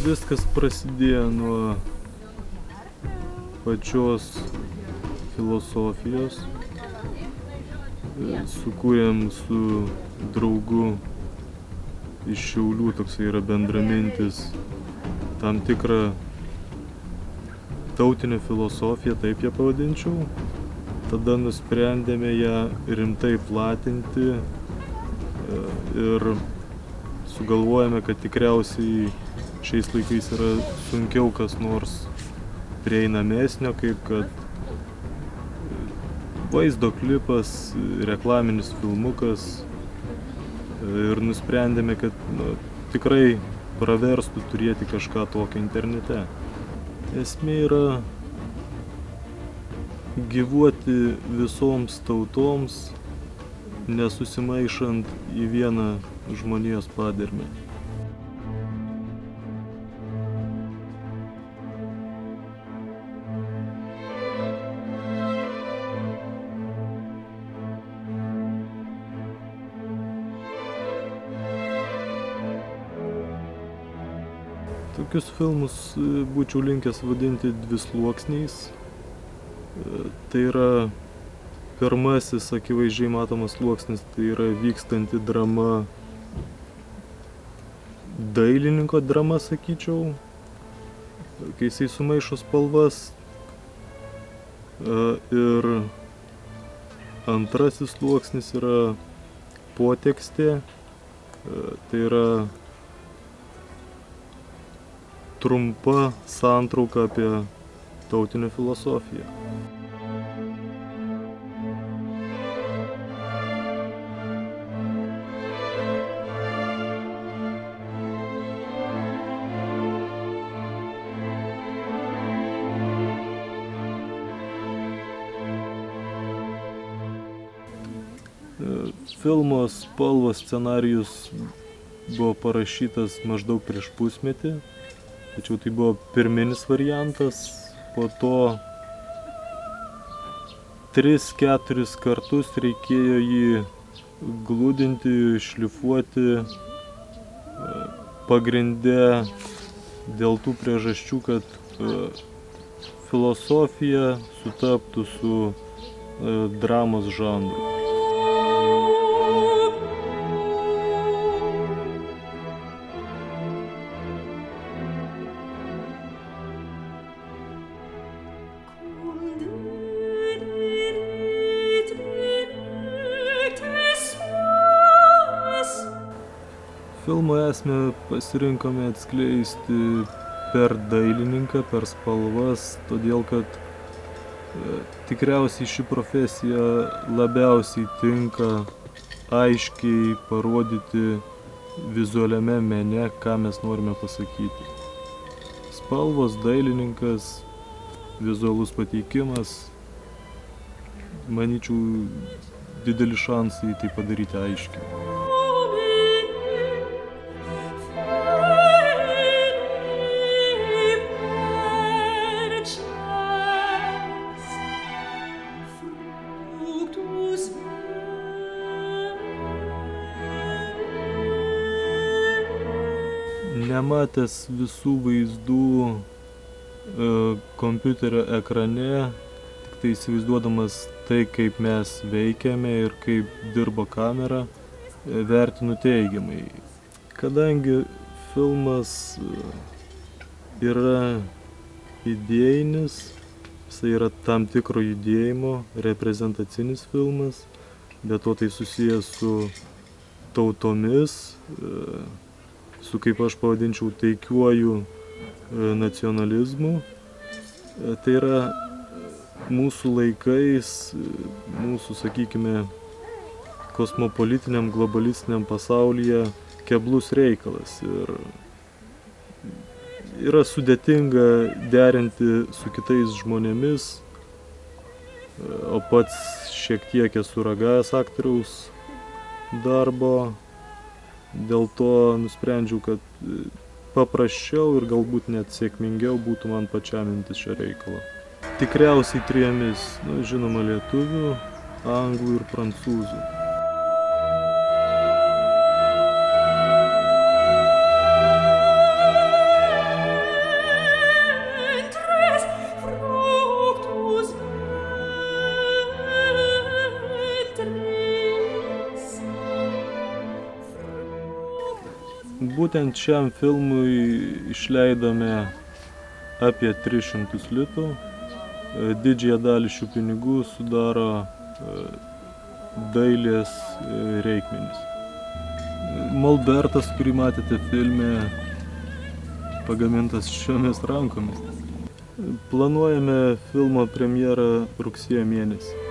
Viskas prasidėjo nuo pačios filosofijos. Sukūrėm su draugu iš Šiaulių, toksai yra bendramintis, tam tikrą tautinę filosofiją, taip ją pavadinčiau. Tada nusprendėme ją rimtai platinti ir sugalvojame, kad tikriausiai šiais laikais yra sunkiau kas nors prieinamesnio, kaip kad vaizdo klipas, reklaminis filmukas, ir nusprendėme, kad tikrai praverstų turėti kažką tokio internete. Esmė yra gyvuoti visoms tautoms, nesusimaišant į vieną žmonijos padermę. Tokius filmus būčiau linkęs vadinti dvisluoksniais. Tai yra pirmasis akivaizdžiai matomas sluoksnis, tai yra vykstanti drama, dailininko drama, sakyčiau, kai jisai sumaišo spalvas. Ir antrasis sluoksnis yra potekstė, tai yra trumpa santrauka apie tautinę filosofiją. Filmo spalvos scenarijus buvo parašytas maždaug prieš pusmetį, tačiau tai buvo pirminis variantas. Po to 3-4 kartus reikėjo jį gludinti, šlifuoti, pagrinde dėl tų priežasčių, kad filosofija sutaptų su dramos žanru. Filmo esmę pasirinkome atskleisti per dailininką, per spalvas, todėl kad tikriausiai ši profesija labiausiai tinka aiškiai parodyti vizualiame mene, ką mes norime pasakyti. Spalvos, dailininkas, vizualus pateikimas, manyčiau, dideli šansai tai padaryti aiškiai. Nematęs visų vaizdų kompiuterio ekrane, tik tai įsivaizduodamas tai, kaip mes veikiame ir kaip dirba kamera, vertinu teigiamai. Kadangi filmas yra idėjinis, jisai yra tam tikro judėjimo, reprezentacinis filmas, bet to tai susijęs su tautomis, su, kaip aš pavadinčiau, taikiuoju nacionalizmu. Tai yra mūsų laikais, mūsų, sakykime, kosmopolitiniam, globalistiniam pasaulyje keblus reikalas. Ir yra sudėtinga derinti su kitais žmonėmis, o pats šiek tiek esu ragavęs aktoriaus darbo. Dėl to nusprendžiau, kad paprasčiau ir galbūt net sėkmingiau būtų man pačiam imtis šio reikalo. Tikriausiai 3, žinoma, lietuvių, anglų ir prancūzų. Būtent šiam filmui išleidome apie 300 litų. Didžiąją dalį šių pinigų sudaro dailės reikmenys. Molbertas, kurį matėte filme, pagamintas šiomis rankomis. Planuojame filmo premjerą rugsėjo mėnesį.